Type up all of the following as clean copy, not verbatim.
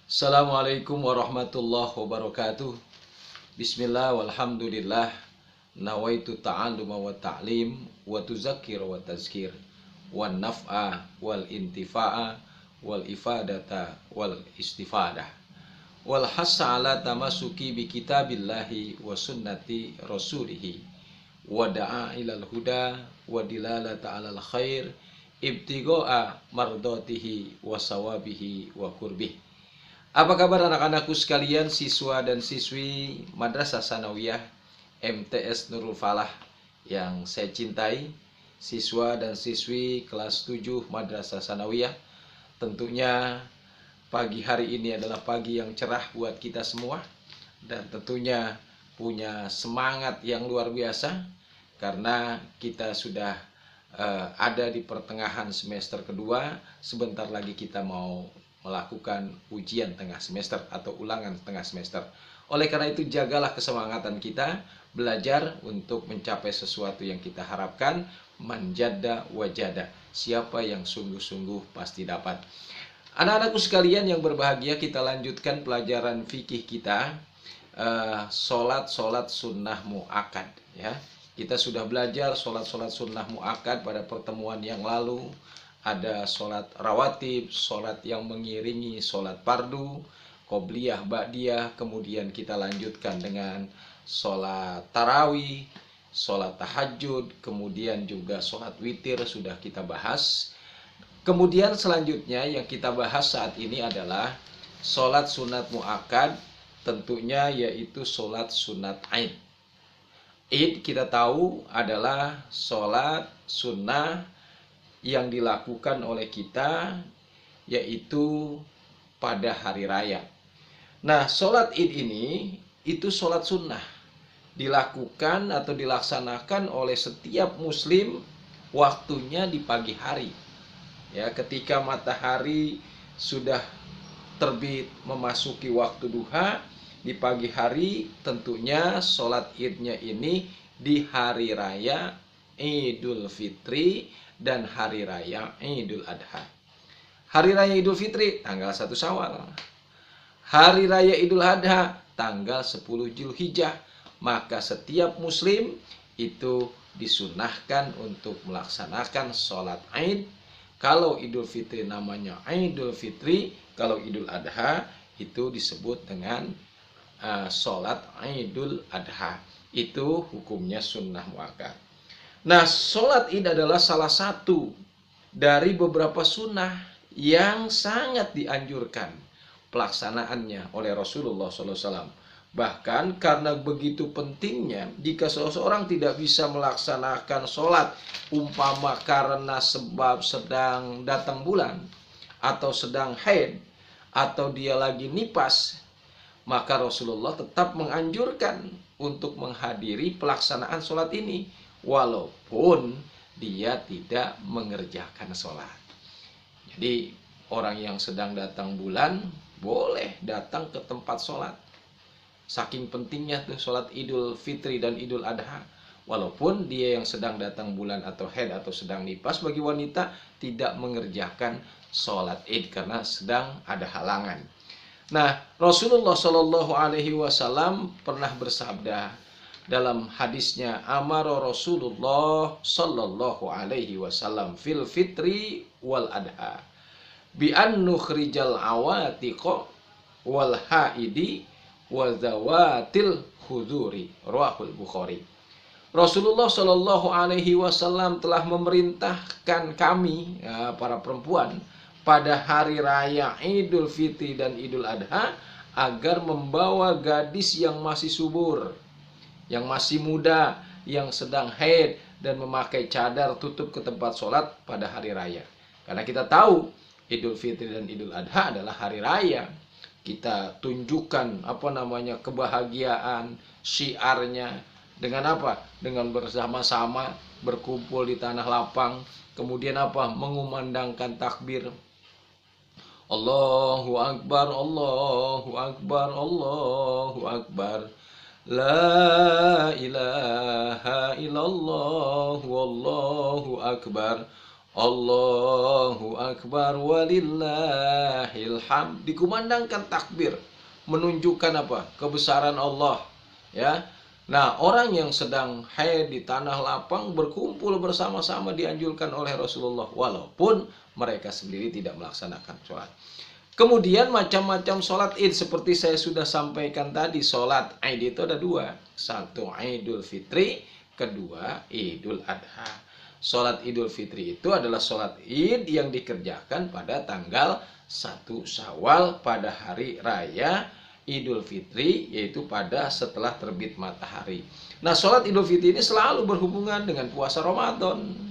Assalamualaikum warahmatullahi wabarakatuh. Bismillah walhamdulillah. Nawaitu ta'alluma wa ta'lim wa tuzakkir wa tazkir wa naf'a wal intifa'a wal ifadata wal istifadah wal hassa ala tamasuki bi kitabillahi wa sunnati rasulihi wa da'a ilal huda wa dilalata alal khair ibtigo'a mardatihi wa sawabihi wa kurbih. Apa kabar anak-anakku sekalian, siswa dan siswi Madrasah Sanawiyah MTS Nurul Falah yang saya cintai, siswa dan siswi kelas 7 Madrasah Sanawiyah. Tentunya pagi hari ini adalah pagi yang cerah buat kita semua, dan tentunya punya semangat yang luar biasa karena kita sudah ada di pertengahan semester kedua. Sebentar lagi kita mau melakukan ujian tengah semester atau ulangan tengah semester. Oleh karena itu, jagalah kesemangatan kita belajar untuk mencapai sesuatu yang kita harapkan. Manjada wajada, siapa yang sungguh-sungguh pasti dapat. Anak-anakku sekalian yang berbahagia, kita lanjutkan pelajaran fikih kita, solat sunnah mu'akad, ya. Kita sudah belajar solat sunnah mu'akad pada pertemuan yang lalu. Ada solat rawatib, solat yang mengiringi solat fardu, qobliyah, ba'diyah. Kemudian kita lanjutkan dengan solat tarawih, solat tahajud, kemudian juga solat witir sudah kita bahas. Kemudian selanjutnya yang kita bahas saat ini adalah solat sunat mu'akad, tentunya yaitu solat sunat Aid. Id kita tahu adalah solat sunnah yang dilakukan oleh kita, yaitu pada hari raya. Nah, sholat id ini itu sholat sunnah, dilakukan atau dilaksanakan oleh setiap muslim waktunya di pagi hari, ya, ketika matahari sudah terbit memasuki waktu duha. Di pagi hari tentunya sholat idnya ini di hari raya Idul Fitri dan hari raya Idul Adha. Hari raya Idul Fitri tanggal 1 Syawal. Hari raya Idul Adha tanggal 10 Zulhijjah. Maka setiap muslim itu disunahkan untuk melaksanakan sholat Id. Kalau Idul Fitri namanya Idul Fitri, kalau Idul Adha itu disebut dengan sholat Idul Adha. Itu hukumnya sunnah muakkad. Nah, sholat id adalah salah satu dari beberapa sunnah yang sangat dianjurkan pelaksanaannya oleh Rasulullah SAW. Bahkan karena begitu pentingnya, jika seseorang tidak bisa melaksanakan sholat, umpama karena sebab sedang datang bulan, atau sedang haid, atau dia lagi nipas, maka Rasulullah tetap menganjurkan untuk menghadiri pelaksanaan sholat ini, walaupun dia tidak mengerjakan sholat. Jadi orang yang sedang datang bulan boleh datang ke tempat sholat. Saking pentingnya tuh sholat Idul Fitri dan Idul Adha. Walaupun dia yang sedang datang bulan atau haid atau sedang nipas, bagi wanita tidak mengerjakan sholat id karena sedang ada halangan. Nah, Rasulullah Shallallahu Alaihi Wasallam pernah bersabda dalam hadisnya, amara Rasulullah Shallallahu Alaihi Wasallam fil fitri wal adha bi an nukhrijal awatiqa wal haidi wa zawatil huduri, rawahul Bukhari. Rasulullah Shallallahu Alaihi Wasallam telah memerintahkan kami, ya, para perempuan, pada hari raya Idul Fitri dan Idul Adha agar membawa gadis yang masih subur, yang masih muda, yang sedang haid, dan memakai cadar tutup ke tempat sholat pada hari raya. Karena kita tahu Idul Fitri dan Idul Adha adalah hari raya. Kita tunjukkan kebahagiaan, syiarnya dengan apa? Dengan bersama-sama berkumpul di tanah lapang, kemudian mengumandangkan takbir. Allahu Akbar, Allahu Akbar, Allahu Akbar. La ilaha illallah, wallahu akbar. Allahu Akbar walillahil hamd. Dikumandangkan takbir, menunjukkan apa? Kebesaran Allah, ya. Nah, orang yang sedang haid di tanah lapang berkumpul bersama-sama dianjurkan oleh Rasulullah walaupun mereka sendiri tidak melaksanakan sholat. Kemudian macam-macam sholat id seperti saya sudah sampaikan tadi. Sholat id itu ada dua. Satu Idul Fitri, kedua Idul Adha. Sholat Idul Fitri itu adalah sholat id yang dikerjakan pada tanggal 1 Syawal pada hari raya Idul Fitri, yaitu pada setelah terbit matahari. Nah, sholat Idul Fitri ini selalu berhubungan dengan puasa Ramadan.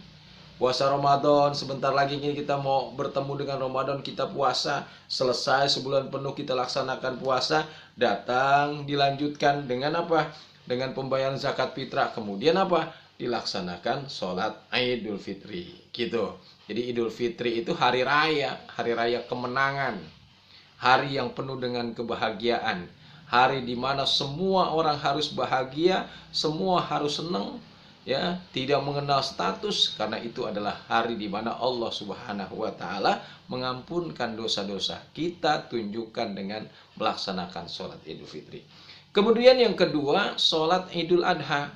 Puasa Ramadan, sebentar lagi kita mau bertemu dengan Ramadan, kita puasa, selesai sebulan penuh kita laksanakan puasa, datang dilanjutkan dengan apa? Dengan pembayaran zakat fitrah, kemudian apa? Dilaksanakan sholat Idul Fitri, gitu. Jadi Idul Fitri itu hari raya kemenangan, hari yang penuh dengan kebahagiaan, hari di mana semua orang harus bahagia, semua harus senang, ya, tidak mengenal status, karena itu adalah hari di mana Allah Subhanahu wa taala mengampunkan dosa-dosa kita, tunjukkan dengan melaksanakan sholat Idul Fitri. Kemudian yang kedua, sholat Idul Adha.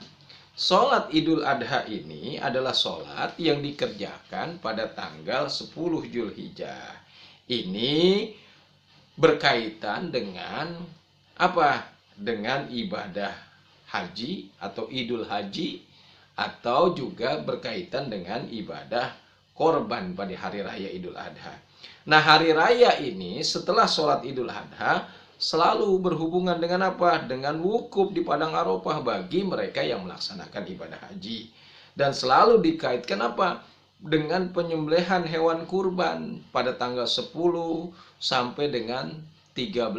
Sholat Idul Adha ini adalah sholat yang dikerjakan pada tanggal 10 Zulhijjah. Ini berkaitan dengan apa? Dengan ibadah haji atau Idul Haji, atau juga berkaitan dengan ibadah korban pada hari raya Idul Adha. Nah, hari raya ini setelah sholat Idul Adha selalu berhubungan dengan apa? Dengan wukuf di Padang Arafah bagi mereka yang melaksanakan ibadah haji. Dan selalu dikaitkan apa? Dengan penyembelihan hewan kurban pada tanggal 10 sampai dengan 13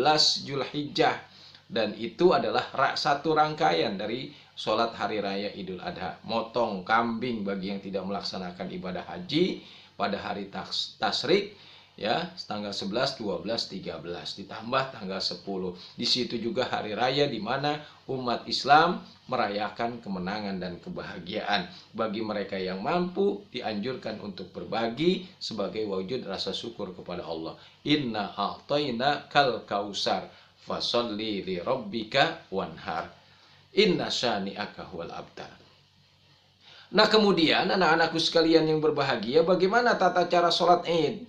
Zulhijjah. Dan itu adalah satu rangkaian dari sholat hari raya Idul Adha. Motong kambing bagi yang tidak melaksanakan ibadah haji pada hari tasyrik, ya, tanggal 11, 12, 13 ditambah tanggal 10. Di situ juga hari raya di mana umat Islam merayakan kemenangan dan kebahagiaan. Bagi mereka yang mampu dianjurkan untuk berbagi sebagai wujud rasa syukur kepada Allah. Inna a'tayna kal kausar fasholli li rabbika wanhar. Inna syani'aka huwal abtar. Nah, kemudian anak-anakku sekalian yang berbahagia, bagaimana tata cara sholat id?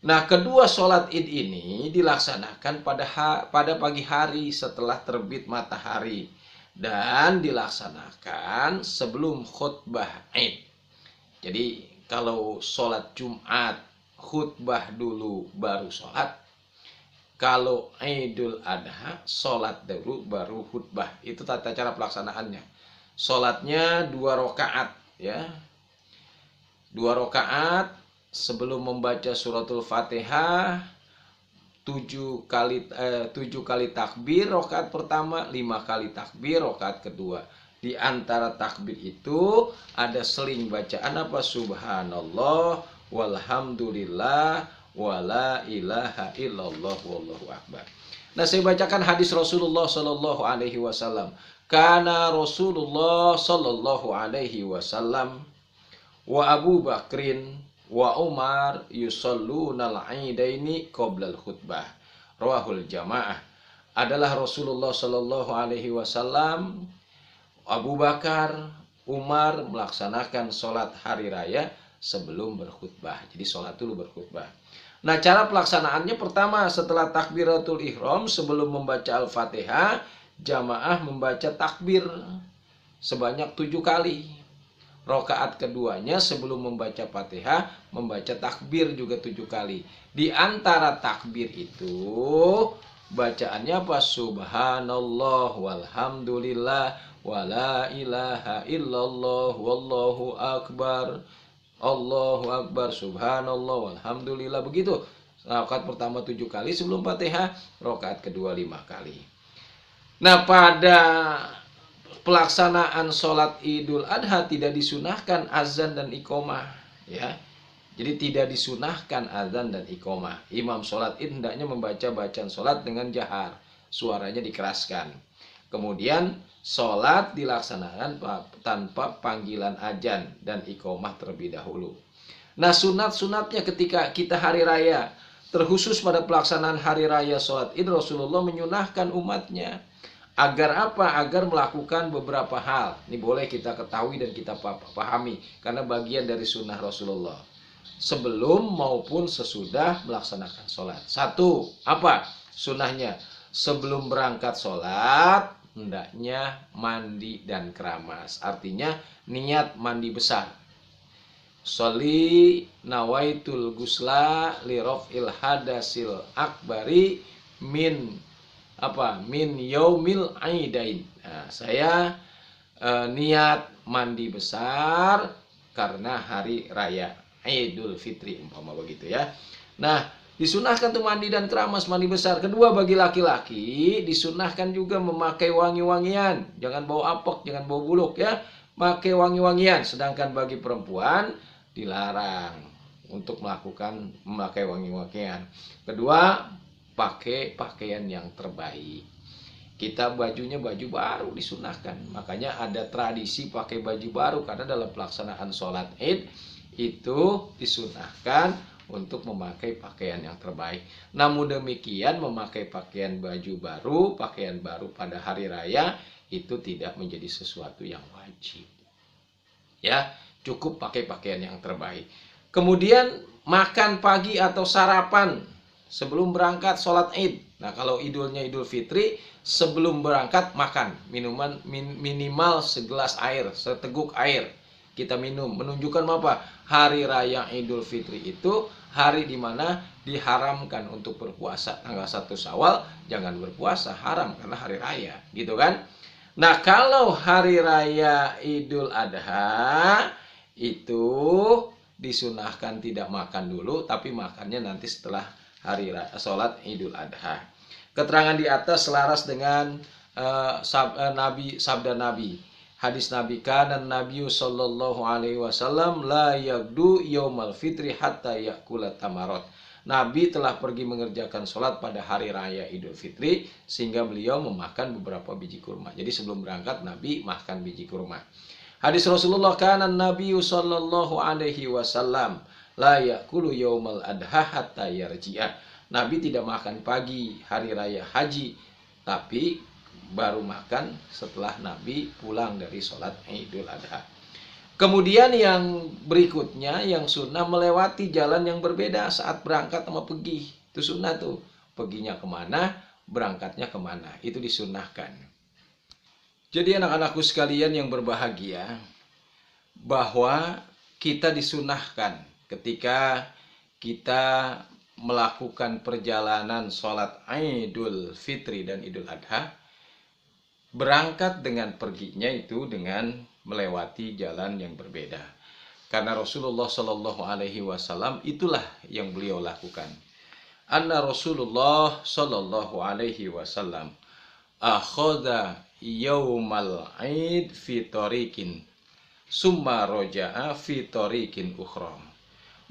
Nah, kedua sholat id ini dilaksanakan pada pagi hari setelah terbit matahari dan dilaksanakan sebelum khutbah id. Jadi kalau sholat Jumat khutbah dulu baru sholat. Kalau Idul Adha sholat dulu baru khutbah. Itu tata cara pelaksanaannya. Sholatnya 2 rakaat, ya. 2 rakaat sebelum membaca suratul Fatihah, 7 kali takbir rakaat pertama, 5 kali takbir rakaat kedua. Di antara takbir itu ada seling bacaan apa? Subhanallah walhamdulillah wala ilaha illallah wallahu akbar. Nah, saya bacakan hadis Rasulullah sallallahu alaihi wasallam. Kana Rasulullah sallallahu alaihi wasallam wa Abu Bakrin wa Umar yusalluna al-aidaini qabla al-khutbah. Rawahul jamaah. Adalah Rasulullah sallallahu alaihi wasallam, Abu Bakar, Umar melaksanakan sholat hari raya sebelum berkhutbah. Jadi sholat dulu berkhutbah. Nah, cara pelaksanaannya pertama setelah takbiratul ihram sebelum membaca Al-Fatihah, jamaah membaca takbir sebanyak 7 kali. Rakaat keduanya sebelum membaca Fatihah membaca takbir juga 7 kali. Di antara takbir itu bacaannya apa? Subhanallah walhamdulillah wala ilaha illallah wallahu akbar. Allahu akbar, subhanallah, walhamdulillah. Begitu. Rakaat pertama 7 kali sebelum Fatihah, rakaat kedua 5 kali. Nah, pada pelaksanaan sholat Idul Adha tidak disunahkan azan dan iqomah, ya. Jadi tidak disunahkan azan dan iqomah. Imam sholat id hendaknya membaca bacaan sholat dengan jahar, suaranya dikeraskan. Kemudian sholat dilaksanakan tanpa panggilan azan dan iqomah terlebih dahulu. Nah, sunat-sunatnya ketika kita hari raya, terkhusus pada pelaksanaan hari raya sholat id, Rasulullah menyunahkan umatnya agar apa? Agar melakukan beberapa hal. Ini boleh kita ketahui dan kita pahami karena bagian dari sunnah Rasulullah. Sebelum maupun sesudah melaksanakan sholat. Satu, apa sunnahnya? Sebelum berangkat sholat, hendaknya mandi dan keramas. Artinya niat mandi besar. Soli nawaitul gusla lirofil hadasil akbari min yaumil aidain. Nah, saya niat mandi besar karena hari raya Idul Fitri umpama begitu ya. Nah, disunahkan tuh mandi dan keramas, mandi besar. Kedua, bagi laki-laki disunahkan juga memakai wangi-wangian. Jangan bau apek, jangan bau buluk ya. Pakai wangi-wangian. Sedangkan bagi perempuan dilarang untuk memakai wangi-wangian. Kedua, pakai pakaian yang terbaik. Kita bajunya baju baru disunahkan. Makanya ada tradisi pakai baju baru karena dalam pelaksanaan sholat id itu disunahkan untuk memakai pakaian yang terbaik. Namun demikian, memakai pakaian baru pada hari raya itu tidak menjadi sesuatu yang wajib. Ya, cukup pakai pakaian yang terbaik. Kemudian makan pagi atau sarapan sebelum berangkat sholat id. Nah, kalau idulnya Idul Fitri, sebelum berangkat makan minuman minimal segelas air, seteguk air kita minum. Menunjukkan apa? Hari raya Idul Fitri itu hari dimana diharamkan untuk berpuasa. Tanggal 1 Syawal jangan berpuasa, haram karena hari raya, gitu kan? Nah, kalau hari raya Idul Adha itu disunahkan tidak makan dulu, tapi makannya nanti setelah hari raya sholat Idul Adha. Keterangan di atas selaras dengan sabda Nabi. Hadis Nabi, kana Nabi sallallahu alaihi wasallam la yagdu yaumal fitri hatta yakula tamarot. Nabi telah pergi mengerjakan sholat pada hari raya Idul Fitri sehingga beliau memakan beberapa biji kurma. Jadi sebelum berangkat Nabi makan biji kurma. Hadis Rasulullah, kana Nabi sallallahu alaihi wasallam la yakulu yaumal adha hatta yarji'a. Nabi tidak makan pagi hari raya haji, tapi baru makan setelah Nabi pulang dari sholat Idul Adha. Kemudian yang berikutnya, yang sunnah melewati jalan yang berbeda saat berangkat sama pergi. Itu sunnah tuh. Perginya kemana, berangkatnya kemana. Itu disunnahkan. Jadi anak-anakku sekalian yang berbahagia, bahwa kita disunnahkan ketika kita melakukan perjalanan sholat Idul Fitri dan Idul Adha, berangkat dengan perginya itu dengan melewati jalan yang berbeda. Karena Rasulullah Shallallahu Alaihi Wasallam itulah yang beliau lakukan. Anna Rasulullah Shallallahu Alaihi Wasallam akhadha yaumal Aid fi tariqin summa roja'a fi tariqin ukhra.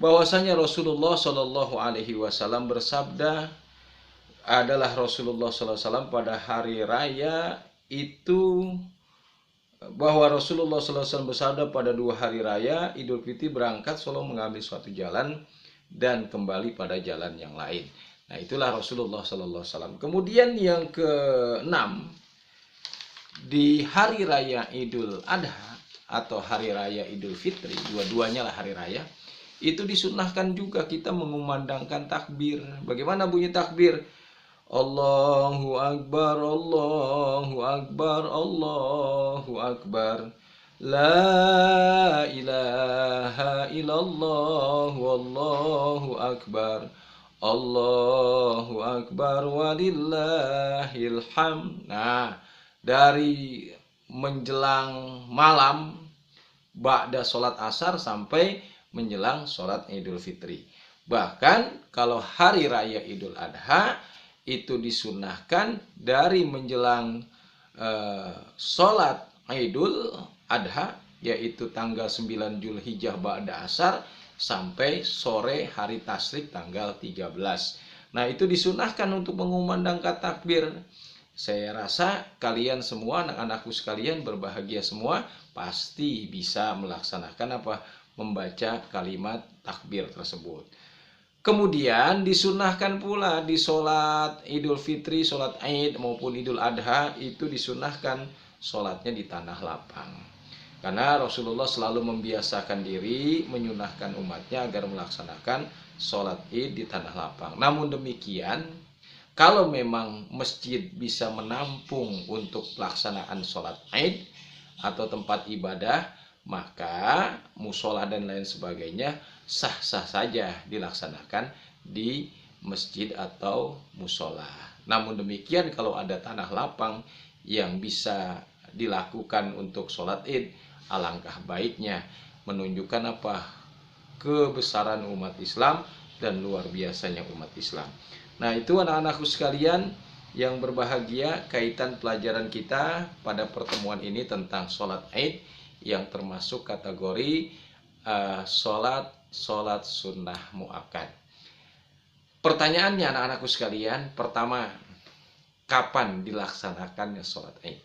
Bahwasanya Rasulullah Shallallahu Alaihi Wasallam bersabda, adalah Rasulullah Sallallahu Alaihi Wasallam pada hari raya itu, bahwa Rasulullah SAW bersabda pada 2 hari raya Idul Fitri berangkat selalu mengambil suatu jalan dan kembali pada jalan yang lain. Nah, itulah Rasulullah SAW. Kemudian yang ke-6, di hari raya Idul Adha atau hari raya Idul Fitri, dua-duanya lah hari raya, itu disunnahkan juga kita mengumandangkan takbir. Bagaimana bunyi takbir? Allahu Akbar, Allahu Akbar, Allahu Akbar. La ilaha illallah, Wallahu Akbar. Allahu Akbar walillahil hamd. Nah, dari menjelang malam ba'da sholat asar sampai menjelang sholat Idul Fitri. Bahkan kalau hari raya Idul Adha itu disunahkan dari menjelang sholat Idul Adha, yaitu tanggal 9 Zulhijjah ba'da asar sampai sore hari tasyrik tanggal 13. Nah, itu disunahkan untuk mengumandangkan takbir. Saya rasa kalian semua, anak-anakku sekalian berbahagia semua, pasti bisa melaksanakan membaca kalimat takbir tersebut. Kemudian disunahkan pula di sholat Idul Fitri, sholat Id maupun Idul Adha itu disunahkan sholatnya di tanah lapang. Karena Rasulullah selalu membiasakan diri menyunahkan umatnya agar melaksanakan sholat Id di tanah lapang. Namun demikian, kalau memang masjid bisa menampung untuk pelaksanaan sholat Id atau tempat ibadah, maka musola dan lain sebagainya sah-sah saja dilaksanakan di masjid atau musola. Namun demikian, kalau ada tanah lapang yang bisa dilakukan untuk sholat Id, alangkah baiknya, menunjukkan apa? Kebesaran umat Islam dan luar biasanya umat Islam. Nah, itu anak-anakku sekalian yang berbahagia, kaitan pelajaran kita pada pertemuan ini tentang sholat Id yang termasuk kategori sholat sunnah muakkad. Pertanyaannya anak-anakku sekalian, pertama, kapan dilaksanakannya sholat Id?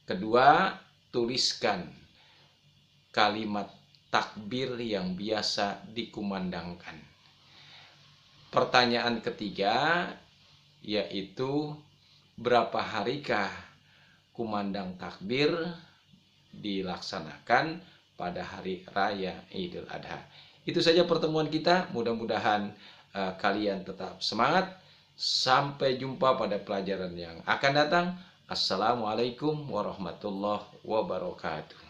Kedua, tuliskan kalimat takbir yang biasa dikumandangkan. Pertanyaan ketiga, yaitu berapa harikah kumandang takbir dilaksanakan pada hari raya Idul Adha. Itu saja pertemuan kita, mudah-mudahan kalian tetap semangat. Sampai jumpa pada pelajaran yang akan datang. Assalamualaikum warahmatullahi wabarakatuh.